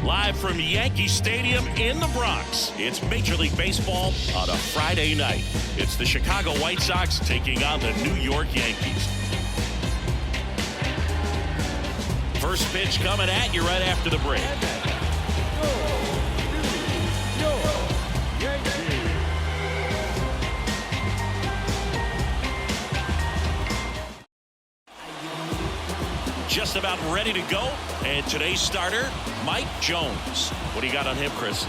Live from Yankee Stadium in the Bronx, it's Major League Baseball on a Friday night. It's the Chicago White Sox taking on the New York Yankees. First pitch coming at you right after the break. Just about ready to go, and today's starter, Mike Jones. What do you got on him, Chris?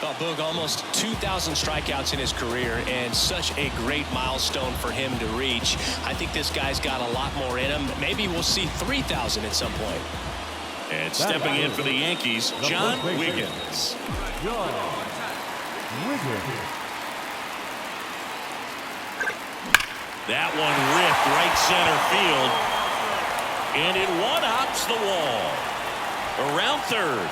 Well, Boog, almost 2,000 strikeouts in his career, and such a great milestone for him to reach. I think this guy's got a lot more in him. Maybe we'll see 3,000 at some point. And stepping in for the Yankees, John Wiggins. That one ripped right center field. And it one-hops the wall. Around third.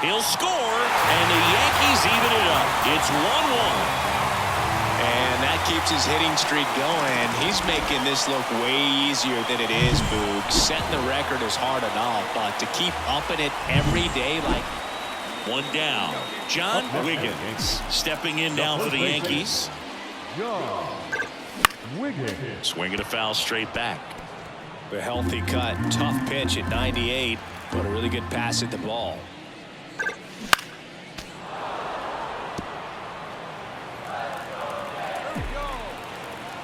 He'll score, and the Yankees even it up. It's 1-1. And that keeps his hitting streak going. He's making this look way easier than it is, Boog. Setting the record is hard enough, but to keep upping it every day like... One down. John Wiggins stepping in now for the Yankees. Swinging a foul straight back. A healthy cut, tough pitch at 98, but a really good pass at the ball.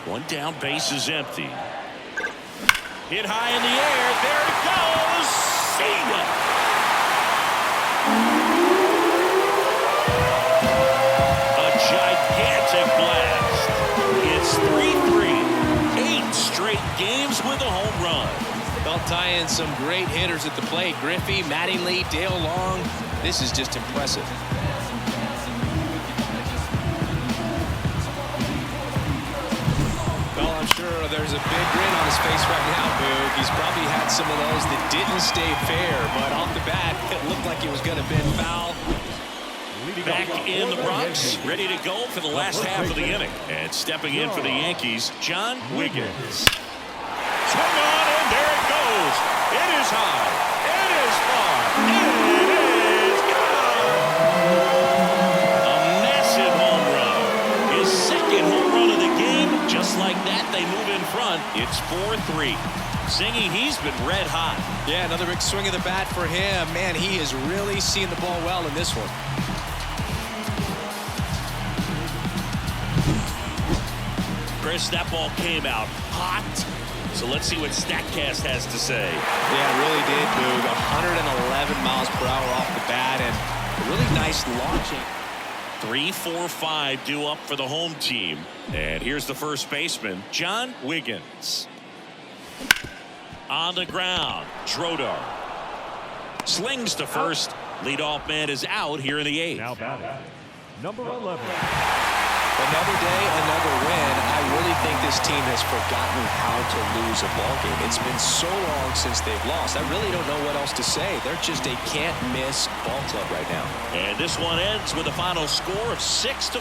One down, base is empty. Hit high in the air, there it goes. See ya. A gigantic blast. It's 3-3. 8 straight games with a home run. They'll tie in some great hitters at the plate. Griffey, Mattingly, Dale Long. This is just impressive. Well, I'm sure there's a big grin on his face right now, Boog. He's probably had some of those that didn't stay fair, but off the bat, it looked like it was going to be foul. Back in the Bronx, ready to go for the last half of the inning. And stepping in for the Yankees, John Wiggins. Swung on, and there it goes. It is high. It is far. It is gone. A massive home run. His second home run of the game. Just like that, they move in front. It's 4-3. Zingy, he's been red hot. Yeah, another big swing of the bat for him. Man, he is really seeing the ball well in this one. Chris, that ball came out hot. So let's see what StatCast has to say. Yeah, it really did, Boog. 111 miles per hour off the bat, and a really nice launching. 3-4-5 due up for the home team. And here's the first baseman, John Wiggins. On the ground, Drodar slings to first. Leadoff man is out here in the 8th. Now batting, number 11. Another day, another win. I really think this team has forgotten how to lose a ball game. It's been so long since they've lost. I really don't know what else to say. They're just a can't-miss ball club right now. And this one ends with a final score of 6-4.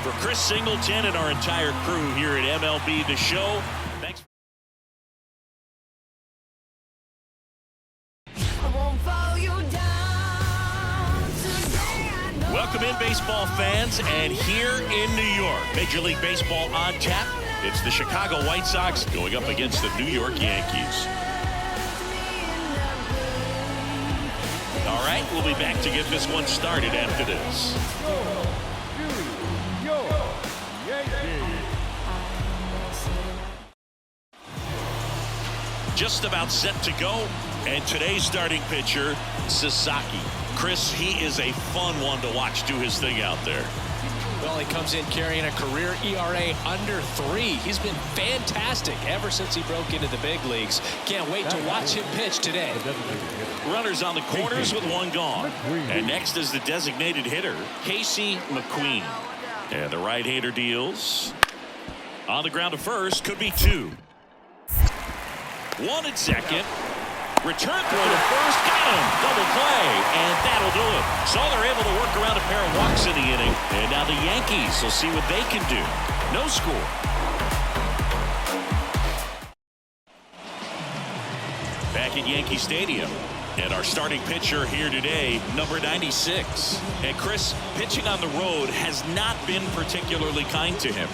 For Chris Singleton and our entire crew here at MLB The Show, thanks. Welcome in, baseball fans, and here in New York, Major League Baseball on tap. It's the Chicago White Sox going up against the New York Yankees. All right, we'll be back to get this one started after this. Just about set to go, and today's starting pitcher, Sasaki. Chris, he is a fun one to watch do his thing out there. Well, he comes in carrying a career ERA under 3. He's been fantastic ever since he broke into the big leagues. Can't wait to watch him pitch today. Runners on the corners with one gone. And next is the designated hitter, Casey McQueen. And the right-hander deals. On the ground to first, could be 2. 1 at second. Return throw to first, got him, double play, and that'll do it. So they're able to work around a pair of walks in the inning, and now the Yankees will see what they can do. No score. Back at Yankee Stadium, And our starting pitcher here today, number 96. And Chris, pitching on the road has not been particularly kind to him.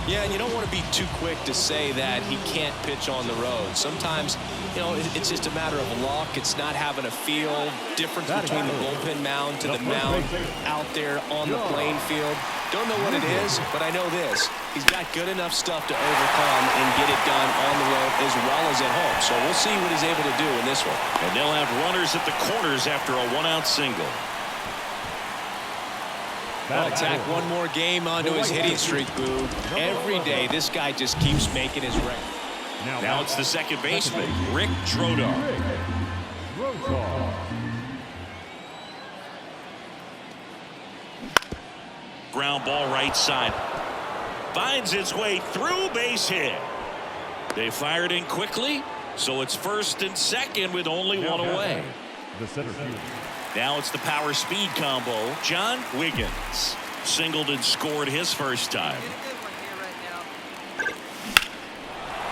Yeah, and you don't want to be too quick to say that he can't pitch on the road. Sometimes, you know, it's just a matter of luck. It's not having a feel. Difference between the bullpen mound to the mound out there on the playing field. Don't know what it is, but I know this. He's got good enough stuff to overcome and get it done on the road as well as at home. So we'll see what he's able to do in this one. And they'll have runners at the corners after a one-out single. Well, tack one more game onto his hitting streak, Boo. Every day, this guy just keeps making his record. Now it's the second baseman, Rick Drodar. Ground ball right side. Finds its way through, base hit. They fired in quickly, so it's first and second with only one away. The center field. Now it's the power speed combo. John Wiggins singled and scored his first time.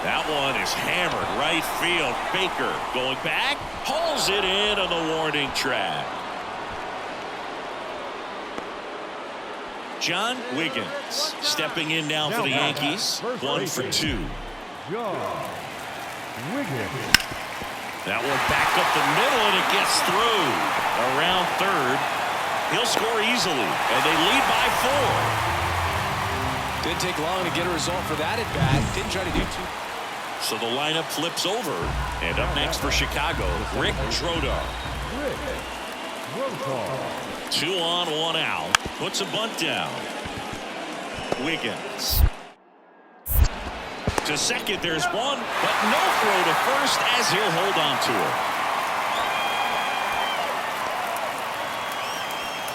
That one is hammered right field. Baker going back, hauls it in on the warning track. John Wiggins stepping in now for the Yankees. 1 for 2. John Wiggins. That one back up the middle, and it gets through. Around third. He'll score easily, and they lead by 4. Didn't take long to get a result for that at bat. Didn't try to do too. So the lineup flips over, and up next for Chicago, Rick Drodar. 2 on, 1 out. Puts a bunt down. Wiggins. To second, there's one, but no throw to first as he'll hold on to it.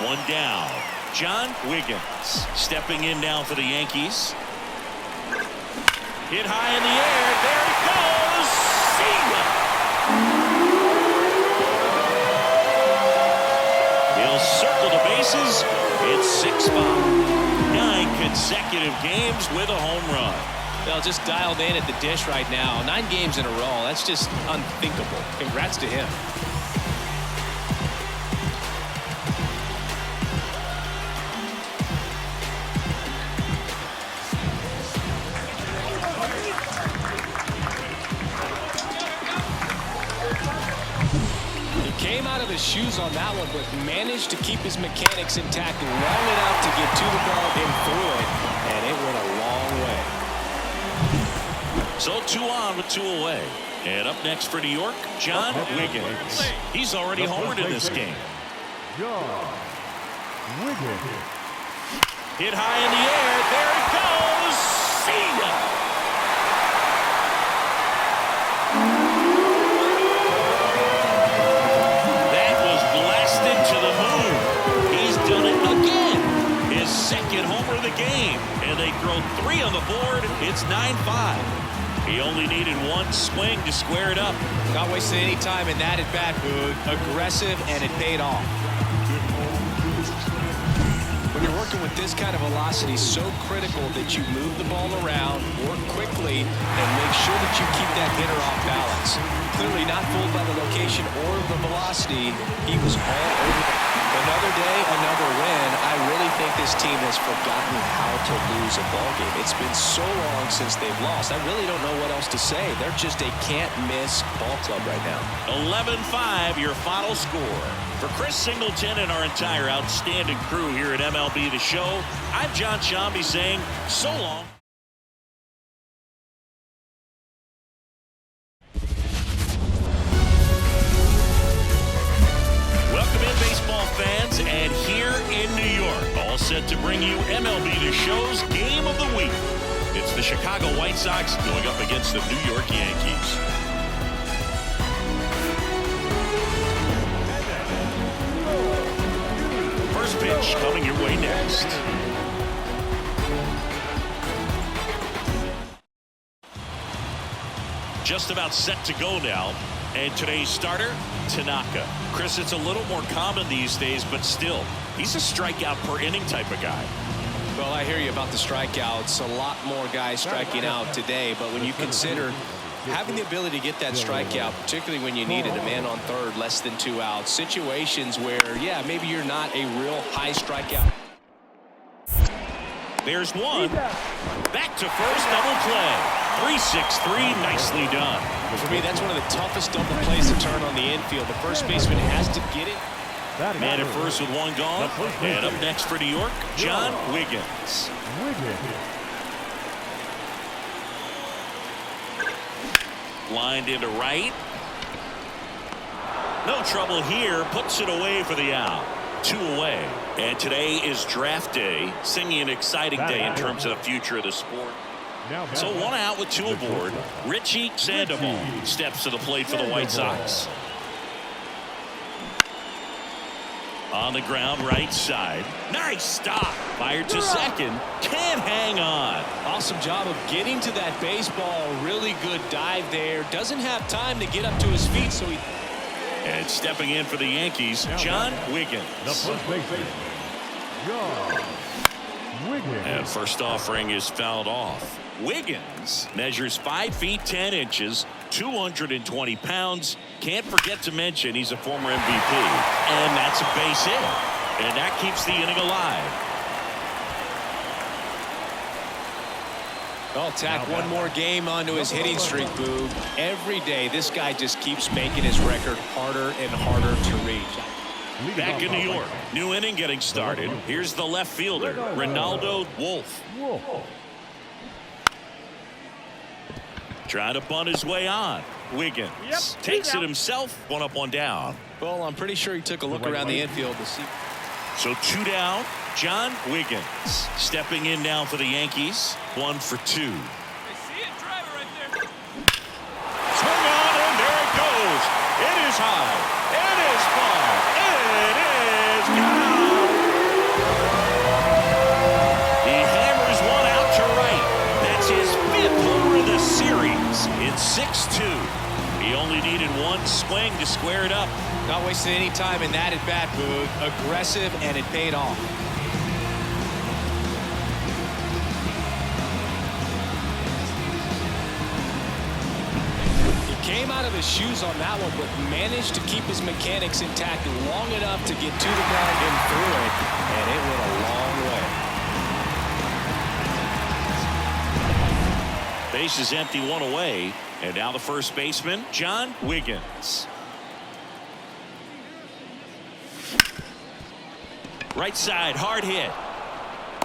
1 down. John Wiggins stepping in now for the Yankees. Hit high in the air. There it goes. See ya. He'll circle the bases. It's 6-5. 9 consecutive games with a home run. Well, just dialed in at the dish right now. 9 games in a row. That's just unthinkable. Congrats to him. He came out of his shoes on that one, but managed to keep his mechanics intact long enough to get to the ball and through it, and it went a long way. So 2 on with 2 away. And up next for New York, John Wiggins. He's already homered in this game. John Wiggins. Hit high in the air. There it goes. See ya. That was blasted to the moon. He's done it again. His second homer of the game. And they throw 3 on the board. It's 9-5. He only needed 1 swing to square it up. Not wasting any time in that at bat, Boog. Aggressive, and it paid off. When you're working with this kind of velocity, so critical that you move the ball around, work quickly, and make sure that you keep that hitter off balance. Clearly not fooled by the location or the velocity. He was all over. Another day, another win. I really think this team has forgotten how to lose a ballgame. It's been so long since they've lost. I really don't know what else to say. They're just a can't-miss ball club right now. 11-5, your final score. For Chris Singleton and our entire outstanding crew here at MLB The Show, I'm John Shambi saying so long. Welcome in, baseball fans, and here in New York, all set to bring you MLB The Show's Game of the Week. It's the Chicago White Sox going up against the New York Yankees. First pitch coming your way next. Just about set to go now. And today's starter, Tanaka. Chris, it's a little more common these days, but still, he's a strikeout per inning type of guy. Well, I hear you about the strikeouts. A lot more guys striking out today, but when you consider Having the ability to get that strikeout, particularly when you needed a man on third, less than 2 outs, situations where, yeah, maybe you're not a real high strikeout. There's one. Back to first, double play. 3-6-3, nicely done. For me, that's one of the toughest double plays to turn on the infield. The first baseman has to get it. Man at first with one gone. And up next for New York, John Wiggins. Lined into right. No trouble here. Puts it away for the out. 2 away. And today is draft day. Singing an exciting day in terms of the future of the sport. So 1 out with 2 aboard. Richie Sandoval steps to the plate for the White Sox. On the ground, right side. Nice stop. Fired to second. Can't hang on. Awesome job of getting to that baseball. Really good dive there. Doesn't have time to get up to his feet, so he... And stepping in for the Yankees, John Wiggins. The first baseman, John Wiggins. And first offering is fouled off. Wiggins measures 5 feet 10 inches, 220 pounds. Can't forget to mention he's a former MVP. And that's a base hit. And that keeps the inning alive. I'll tack one more game onto his hitting streak, Boog. Every day, this guy just keeps making his record harder and harder to reach. Back in New York, new inning getting started. Here's the left fielder, Ronaldo Wolf. Trying to bunt his way on. Wiggins takes it himself. 1 up, 1 down. Well, I'm pretty sure he took a look around the infield to see. So 2 down. John Wiggins stepping in now for the Yankees. 1 for 2. See it, driver right there. Swing on, and there it goes. It is high. It is far. It is gone. He hammers one out to right. That's his 5th homer of the series in 6-2. He only needed 1 swing to square it up. Not wasting any time in that at bat, Boog. Aggressive, and it paid off. Came out of his shoes on that one, but managed to keep his mechanics intact long enough to get to the ground and through it, and it went a long way. Base is empty, 1 away, and now the first baseman, John Wiggins. Right side, hard hit.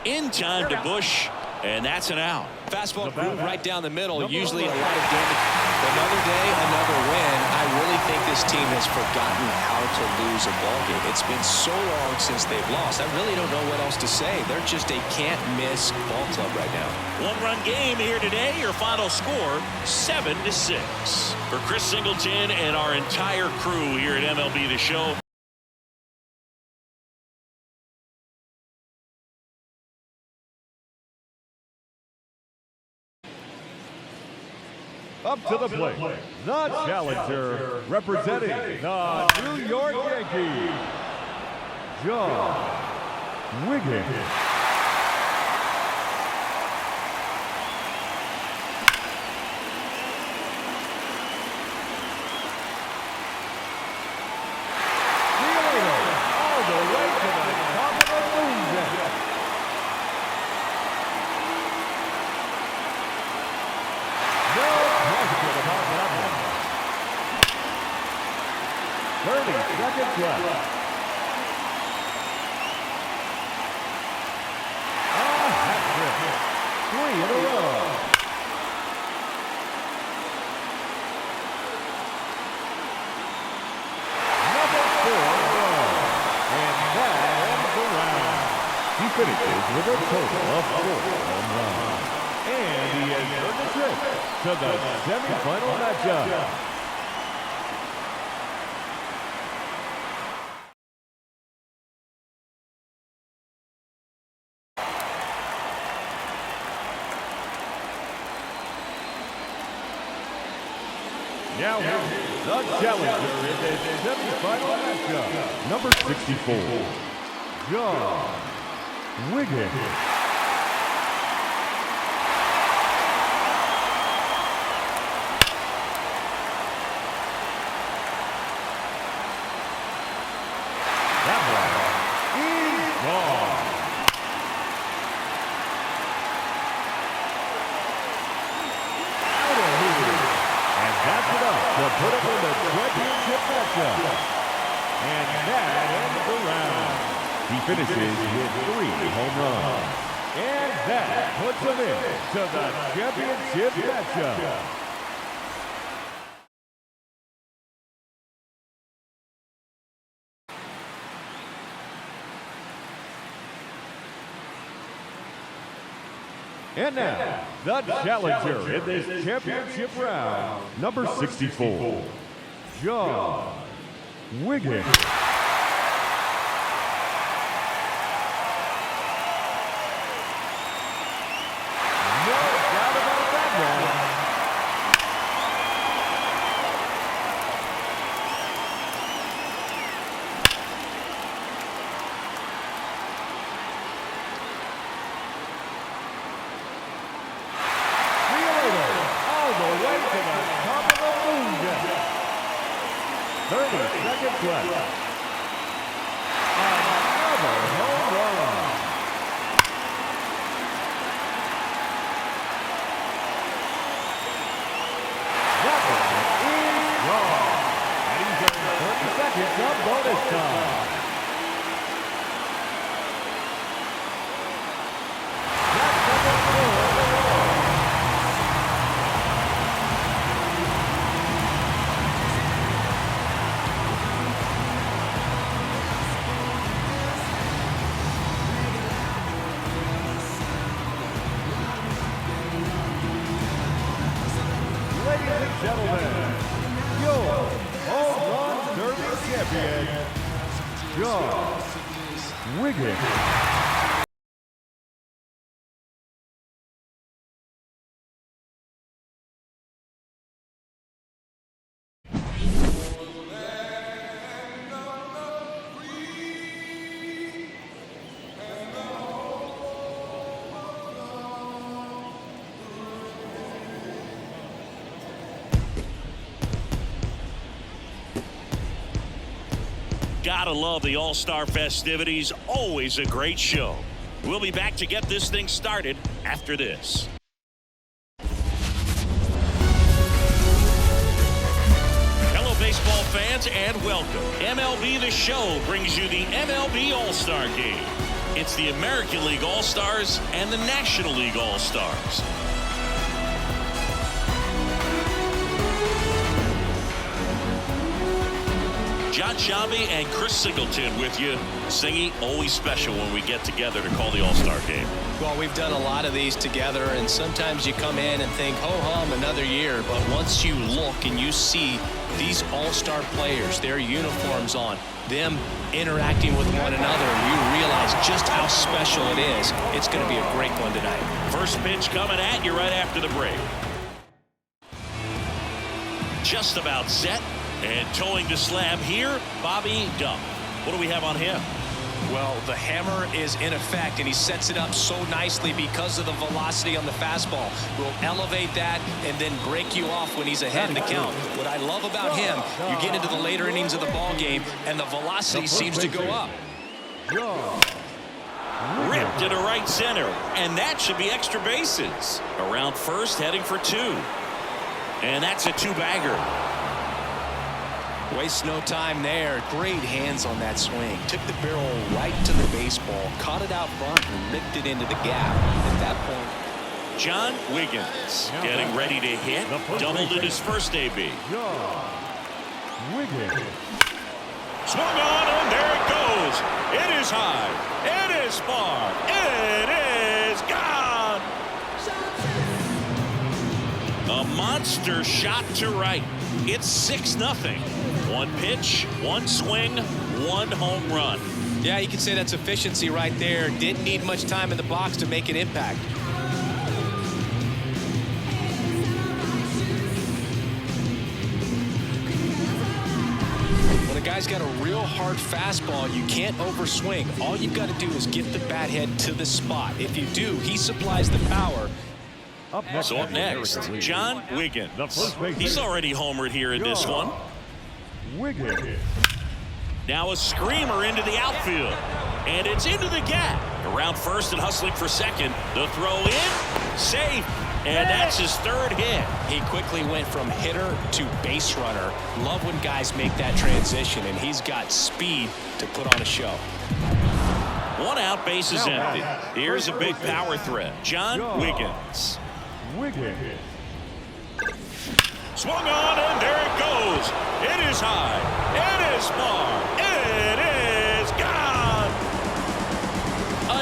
In time to Bush, and that's an out. Fastball groove right down the middle, usually a lot of damage. Another day, another win. I really think this team has forgotten how to lose a ballgame. It's been so long since they've lost. I really don't know what else to say. They're just a can't-miss ball club right now. 1-run game here today. Your final score, 7-6. For Chris Singleton and our entire crew here at MLB The Show. Up to the plate, the challenger, representing the New York Yankees, John Wiggins. All the way to the top of the moon. About that one. 30 seconds left. A hat trick. 3 in a row. Number 4 in a row. And that ends the round. He finishes with a total of 4 home runs. And he has earned a trip to the semifinal matchup. Now the challenger in the semifinal matchup, number 64, John Wiggins. And that ends the round. He finishes with 3 home runs. And that puts him in to the championship matchup. And now, the challenger in this championship round, number 64, John Wiggins. No doubt about that one. All the way to the top of the moon deck. 30 seconds left. Another home run. That one is gone. And he's earned 30 seconds of bonus time. That's number 4 in the row. Ladies and gentlemen, your home run derby champion, John Wiggins. Gotta love the All-Star festivities. Always a great show. We'll be back to get this thing started after this. Hello, baseball fans, and welcome. MLB The Show brings you the MLB All-Star Game. It's the American League All-Stars and the National League All-Stars. John Shabby and Chris Singleton with you. Singy, always special when we get together to call the All-Star Game. Well, we've done a lot of these together, and sometimes you come in and think, ho-hum, another year. But once you look and you see these All-Star players, their uniforms on, them interacting with one another, you realize just how special it is. It's going to be a great one tonight. First pitch coming at you right after the break. Just about set. And towing the slab here, Bobby Duff. What do we have on him? Well, the hammer is in effect, and he sets it up so nicely because of the velocity on the fastball. Will elevate that and then break you off when he's ahead in the count. What I love about him, you get into the later innings of the ball game, and the velocity seems to go up. Ripped into right center, and that should be extra bases. Around first, heading for 2. And that's a 2-bagger. Wastes no time there. Great hands on that swing. Took the barrel right to the baseball, caught it out front, and ripped it into the gap. At that point, John Wiggins getting ready to hit. Doubled in his first AB. John Wiggins. Swung on, and there it goes. It is high. It is far. It is gone. A monster shot to right. It's 6-0. One pitch, one swing, one home run. Yeah, you can say that's efficiency right there. Didn't need much time in the box to make an impact. When a guy's got a real hard fastball, you can't overswing. All you've got to do is get the bat head to the spot. If you do, he supplies the power. Up next, John Wiggins. He's already homered here in this one. Wiggins. Now a screamer into the outfield. And it's into the gap. Around first and hustling for second. The throw in. Safe. And that's his third hit. He quickly went from hitter to base runner. Love when guys make that transition, and he's got speed to put on a show. One out, base is empty. Here's a big power threat. John Wiggins. Swung on, and there it goes. It is high. It is far. It is gone.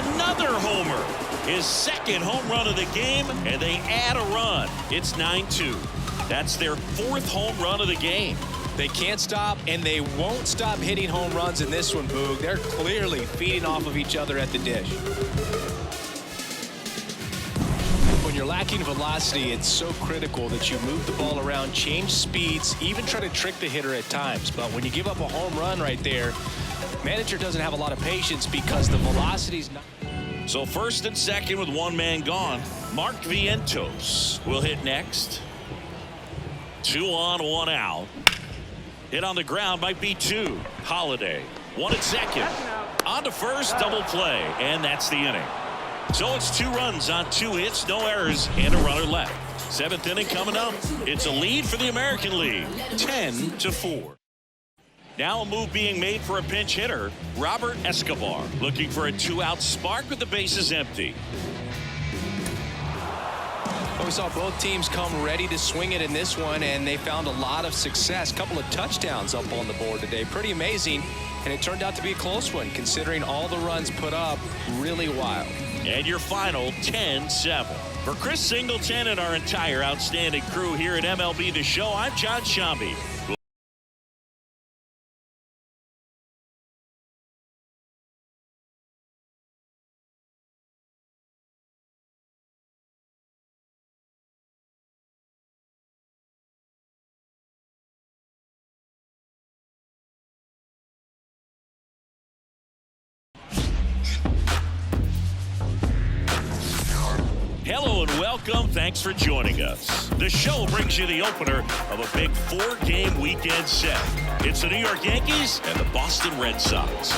Another homer. His second home run of the game, and they add a run. It's 9-2. That's their fourth home run of the game. They can't stop, and they won't stop hitting home runs in this one, Boog. They're clearly feeding off of each other at the dish. When you're lacking velocity, it's so critical that you move the ball around, change speeds, even try to trick the hitter at times. But when you give up a home run right there, manager doesn't have a lot of patience because the velocity's not. So first and second with one man gone. Mark Vientos will hit next. 2 on, 1 out. Hit on the ground might be 2. Holiday. 1 at second. On to first, double play, and that's the inning. So it's 2 runs on 2 hits, no errors, and a runner left. 7th inning coming up. It's a lead for the American League, 10-4. Now a move being made for a pinch hitter, Robert Escobar, looking for a 2-out spark with the bases empty. Well, we saw both teams come ready to swing it in this one, and they found a lot of success. Couple of touchdowns up on the board today. Pretty amazing, and it turned out to be a close one, considering all the runs put up. Really wild. And your final 10-7. For Chris Singleton and our entire outstanding crew here at MLB The Show, I'm John Shambi. Hello and welcome. Thanks for joining us. The show brings you the opener of a big 4-game weekend set. It's the New York Yankees and the Boston Red Sox.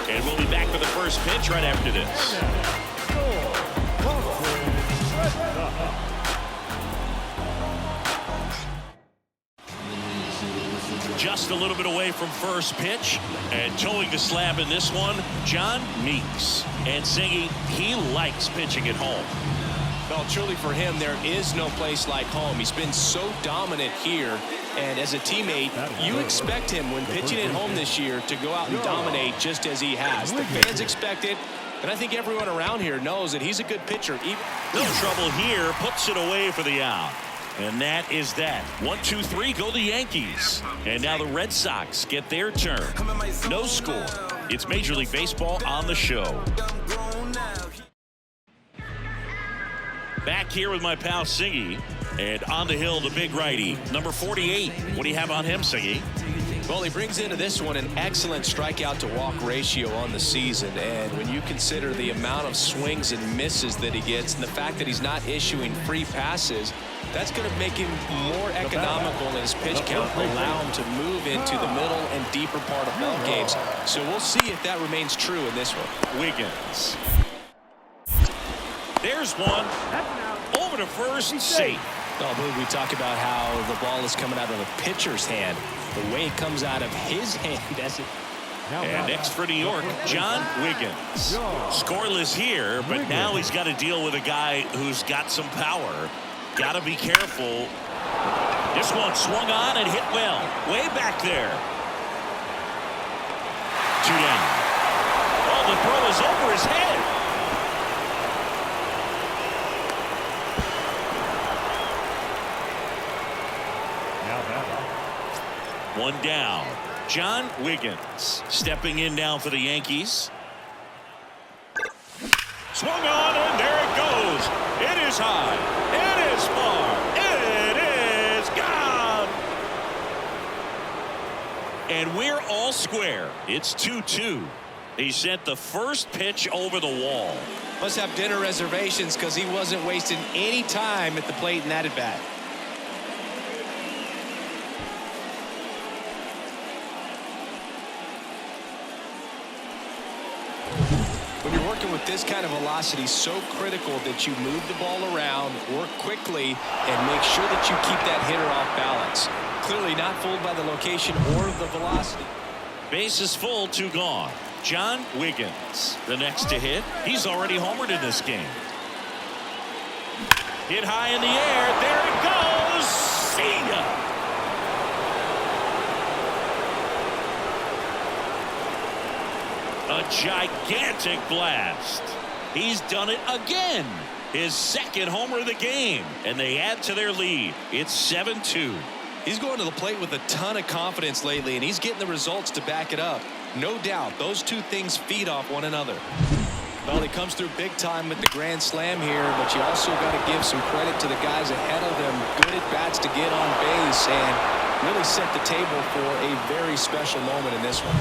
And we'll be back for the first pitch right after this. Just a little bit away from first pitch, and towing the slab in this one, John Meeks. And Singy, he likes pitching at home. Well, truly for him, there is no place like home. He's been so dominant here, and as a teammate, you expect him when pitching at home this year to go out and dominate just as he has. The fans expect it, and I think everyone around here knows that he's a good pitcher. No trouble here, puts it away for the out. And that is that. 1, 2, 3, go the Yankees. And now the Red Sox get their turn. No score. It's Major League Baseball on the show. Back here with my pal Singy. And on the hill, the big righty, number 48. What do you have on him, Singy? Well, he brings into this one an excellent strikeout to walk ratio on the season. And when you consider the amount of swings and misses that he gets and the fact that he's not issuing free passes, that's going to make him more economical in his pitch count, allow him to move into the middle and deeper part of ball games. So we'll see if that remains true in this one. Wiggins. There's one. Over to first, safe. Oh, we talk about how the ball is coming out of the pitcher's hand. The way it comes out of his hand, that's it. And next for New York, John Wiggins. Scoreless here, but now he's got to deal with a guy who's got some power. Got to be careful. This one swung on and hit well. Way back there. 2 down. Oh, the throw is over his head. One down. John Wiggins stepping in now for the Yankees. Swung on, and there it goes. It is high. It is far. It is gone. And we're all square. It's 2-2. He sent the first pitch over the wall. Must have dinner reservations because he wasn't wasting any time at the plate in that at bat. working with this kind of velocity so critical that you move the ball around, work quickly, and make sure that you keep that hitter off balance. Clearly not fooled by the location or the velocity. Base is full, 2 gone. John Wiggins, the next to hit. He's already homered in this game. Hit high in the air. There it goes. See ya. A gigantic blast. He's done it again. His second homer of the game. And they add to their lead. It's 7-2. He's going to the plate with a ton of confidence lately, and he's getting the results to back it up. No doubt, those two things feed off one another. Well, he comes through big time with the grand slam here, but you also got to give some credit to the guys ahead of him. Good at-bats to get on base and really set the table for a very special moment in this one.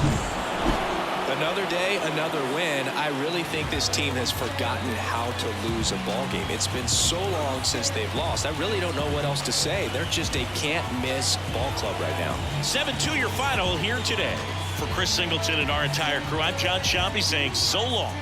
Another day, another win. I really think this team has forgotten how to lose a ball game. It's been so long since they've lost. I really don't know what else to say. They're just a can't-miss ball club right now. 7-2 your final here today. For Chris Singleton and our entire crew, I'm John Sciambi saying so long.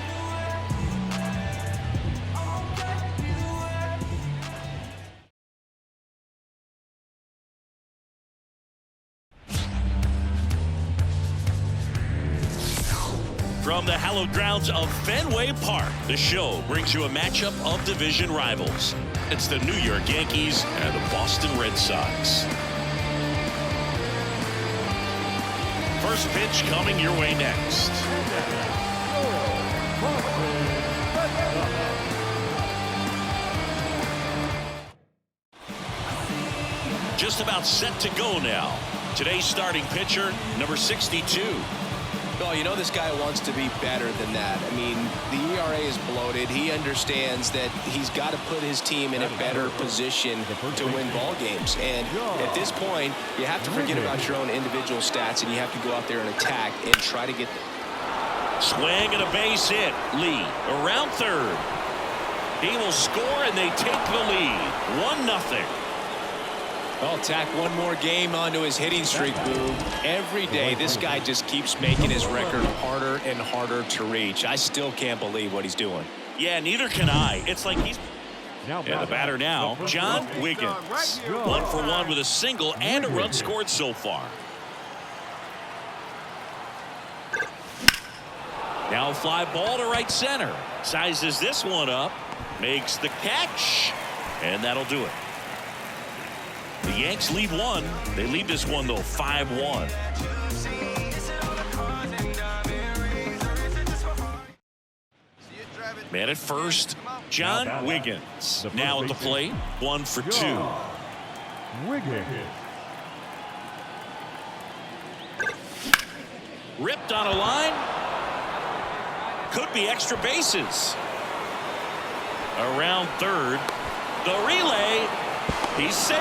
From the hallowed grounds of Fenway Park, the show brings you a matchup of division rivals. It's the New York Yankees and the Boston Red Sox. First pitch coming your way next. Just about set to go now. Today's starting pitcher, number 62. Well, you know this guy wants to be better than that. I mean, the ERA is bloated. He understands that he's got to put his team in a better position to win ball games. And at this point, you have to forget about your own individual stats, and you have to go out there and attack and try to get them. Swing and a base hit. Lee around third. He will score, and they take the lead. 1-0. Well, tack one more game onto his hitting streak, Boo. Every day, this guy just keeps making his record harder and harder to reach. I still can't believe what he's doing. Yeah, neither can I. It's like he's... And the batter now, John Wiggins. 1 for 1 with a single and a run scored so far. Now a fly ball to right center. Sizes this one up. Makes the catch. And that'll do it. The Yanks lead 1. They lead this one, though, 5-1. Man at first, John Wiggins. Now at the plate, 1 for 2. Wiggins. Ripped on a line. Could be extra bases. Around third. The relay. He's safe.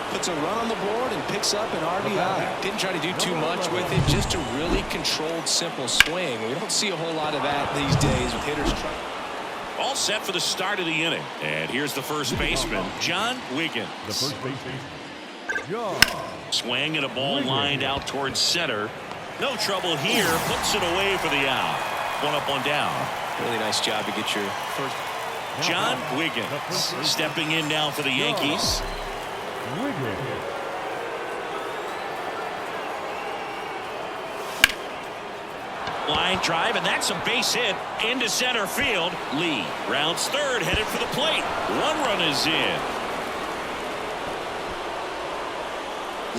Puts a run on the board and picks up an RBI. Didn't try to do too much with it. Just a really controlled, simple swing. We don't see a whole lot of that these days with hitters trying. All set for the start of the inning. And here's the first baseman, John Wiggins. The first baseman, John. Swing and a ball lined out towards center. No trouble here. Puts it away for the out. 1 up, 1 down. Really nice job to get your first. John Wiggins stepping in now for the Yankees. Wiggins. Line drive, and that's a base hit into center field. Lee rounds third, headed for the plate. 1 run is in.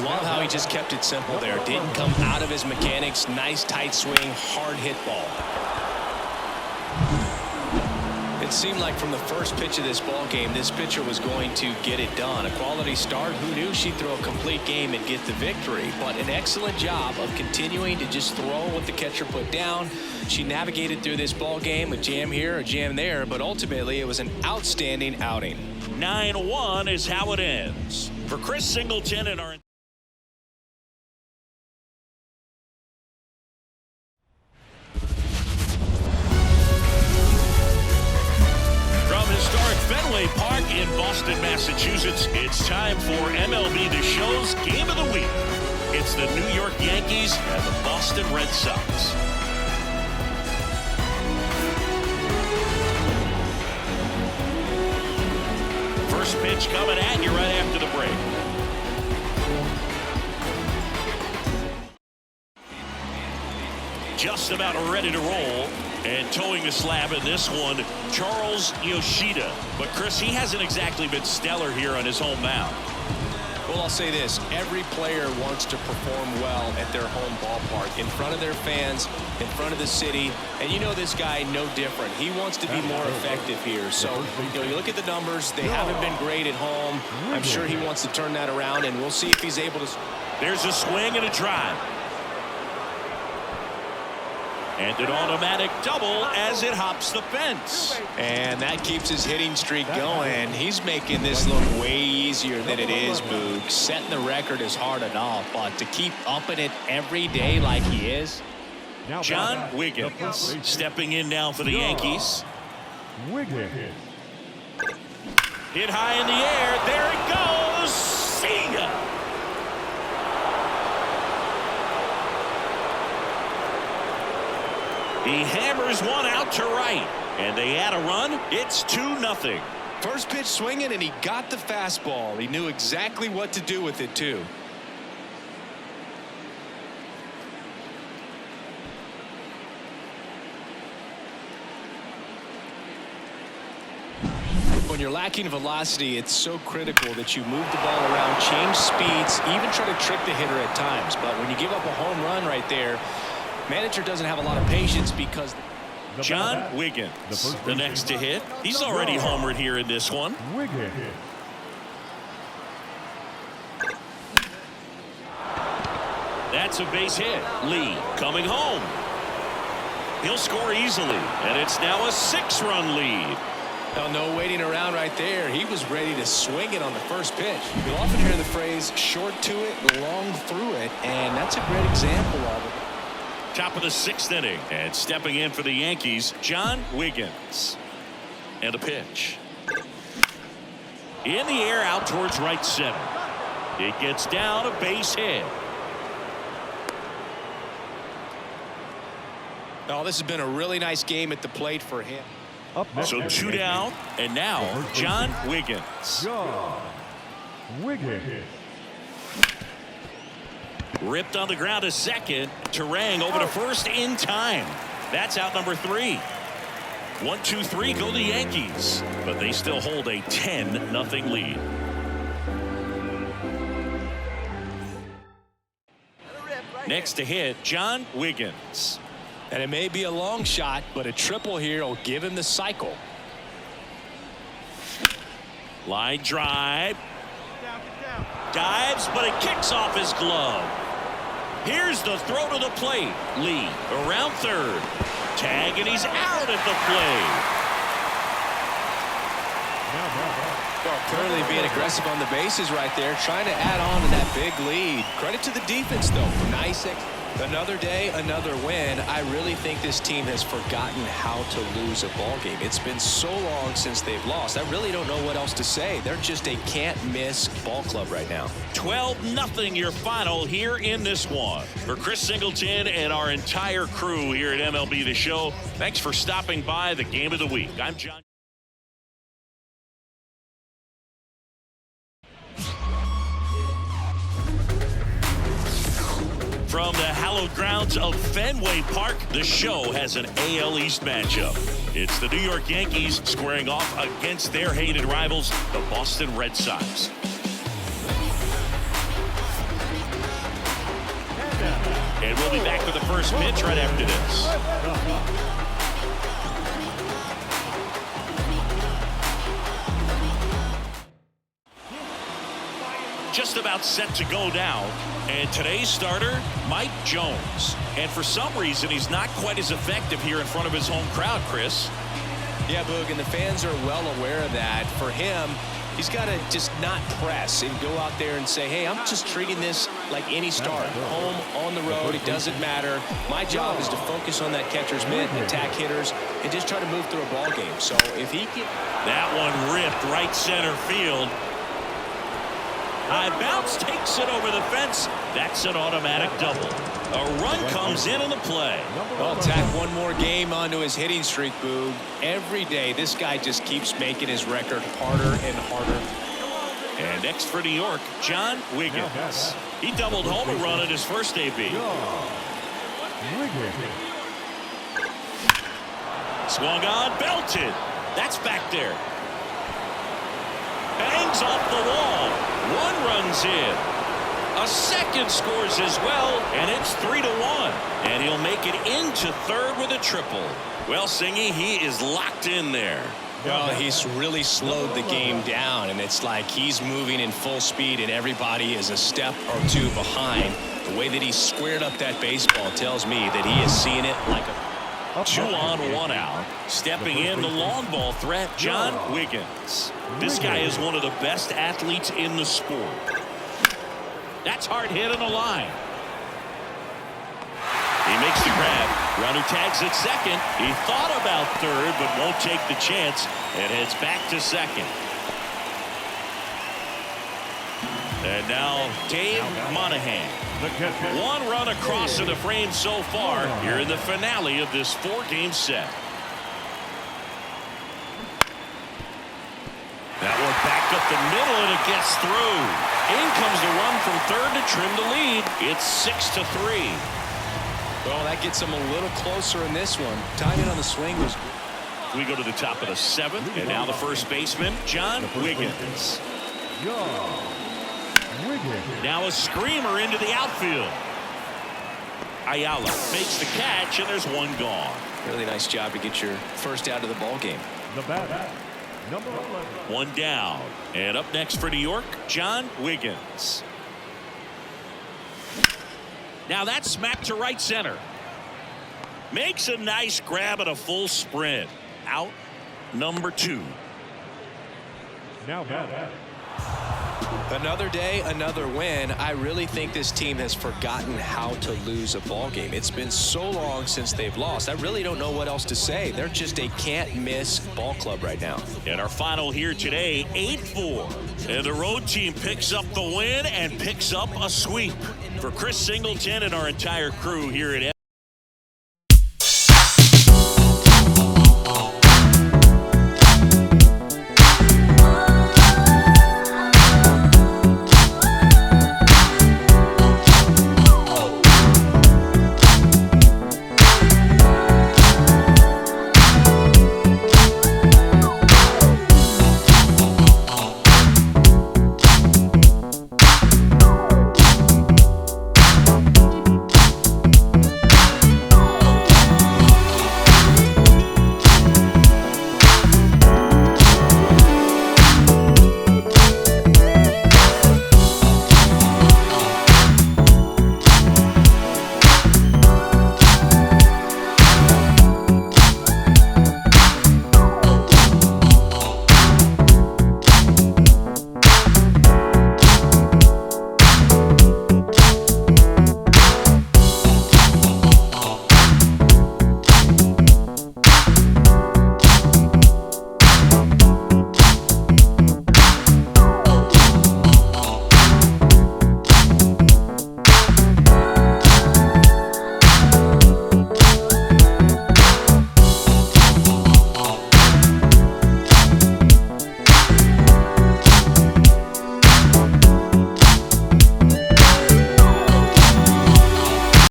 Love how he just kept it simple there. Didn't come out of his mechanics. Nice tight swing, hard hit ball. It seemed like from the first pitch of this ball game, this pitcher was going to get it done. A quality start. Who knew she'd throw a complete game and get the victory? But an excellent job of continuing to just throw what the catcher put down. She navigated through this ball game, a jam here, a jam there, but ultimately it was an outstanding outing. 9-1 is how it ends. For Chris Singleton and our... Fenway Park in Boston, Massachusetts. It's time for MLB The Show's Game of the Week. It's the New York Yankees and the Boston Red Sox. pitch coming at you right after the break. Just about ready to roll, and towing the slab in this one, Charles Yoshida. But Chris, he hasn't exactly been stellar here on his home mound. Well, I'll say this. Every player wants to perform well at their home ballpark, in front of their fans, in front of the city. And you know this guy no different. He wants to be more effective here. So, you look at the numbers. They haven't been great at home. I'm sure he wants to turn that around, and we'll see if he's able to. There's a swing and a drive. And an automatic double as it hops the fence. And that keeps his hitting streak going. He's making this look way easier than it is, Boog. Setting the record is hard enough, but to keep upping it every day like he is. John Wiggins stepping in now for the Yankees. Wiggins. Hit high in the air. There it goes. See ya. He hammers one out to right, and they add a run. It's 2-0. First pitch swinging, and he got the fastball. He knew exactly what to do with it, too. When you're lacking velocity, it's so critical that you move the ball around, change speeds, even try to trick the hitter at times. But when you give up a home run right there, manager doesn't have a lot of patience because John Wiggins, the next to hit. He's already homered here in this one. Wiggins. That's a base hit. Lee coming home. He'll score easily, and it's now a 6-run lead. Now, no waiting around right there. He was ready to swing it on the first pitch. You'll often hear the phrase short to it, long through it, and that's a great example of it. Top of the 6th inning, and stepping in for the Yankees, John Wiggins. And a pitch. In the air out towards right center. It gets down, a base hit. Oh, this has been a really nice game at the plate for him. So 2 down, and now John Wiggins. John Wiggins. Ripped on the ground to second. Terang over to first in time. That's out number 3. 1-2-3 go the Yankees, but they still hold a 10-0 lead. Next to hit, John Wiggins. And it may be a long shot, but a triple here will give him the cycle. Line drive. Dives, but it kicks off his glove. Here's the throw to the plate. Lee around third. Tag, and he's out at the plate. Well, clearly being aggressive on the bases right there, trying to add on to that big lead. Credit to the defense, though. Nice. Another day, another win. I really think this team has forgotten how to lose a ball game. It's been so long since they've lost. I really don't know what else to say. They're just a can't-miss ball club right now. 12-0 your final here in this one. For Chris Singleton and our entire crew here at MLB The Show, thanks for stopping by the Game of the Week. I'm John. From the hallowed grounds of Fenway Park, the show has an AL East matchup. It's the New York Yankees squaring off against their hated rivals, the Boston Red Sox. And we'll be back for the first pitch right after this. Just about set to go down, and today's starter, Mike Jones. And for some reason, he's not quite as effective here in front of his home crowd, Chris. Yeah, Boog, and the fans are well aware of that. For him, he's got to just not press and go out there and say, hey, I'm just treating this like any start. Home, on the road, it doesn't matter. My job is to focus on that catcher's mitt, attack hitters, and just try to move through a ball game. So if he can... That one ripped right center field. High bounce takes it over the fence. That's an automatic double. A run comes in on the play. Well, tack one more game onto his hitting streak, Boog. Every day, this guy just keeps making his record harder and harder And next for New York, John Wiggins. He doubled home a run at his first AB. Swung on, belted. That's back there. Bangs off the wall. One runs in. A second scores as well, and it's 3-1. And he'll make it into third with a triple. Well, Singy, he is locked in there. Well, he's really slowed the game down, and it's like he's moving in full speed, and everybody is a step or two behind. The way that he squared up that baseball tells me that he is seeing it like a 2 on, 1 out. Stepping in, the long ball threat, John Wiggins. This guy is one of the best athletes in the sport. That's hard hit on the line. He makes the grab. Runner tags at second. He thought about third, but won't take the chance and heads back to second. And now Dave Monahan. One run across in the frame so far here in the finale of this 4-game set. That one back up the middle, and it gets through. In comes the run from third to trim the lead. It's 6-3. Well, that gets him a little closer in this one. Timing on the swing was good. We go to the top of the 7th, and now the first baseman, John Wiggins. Now a screamer into the outfield. Ayala makes the catch, and there's one gone. Really nice job to get your first out of the ball game. The batter, number 11. One down. And up next for New York, John Wiggins. Now that's smacked to right center. Makes a nice grab at a full sprint. Out number 2. Now batter. Another day, another win. I really think this team has forgotten how to lose a ball game. It's been so long since they've lost. I really don't know what else to say. They're just a can't-miss ball club right now. And our final here today, 8-4. And the road team picks up the win and picks up a sweep. For Chris Singleton and our entire crew here at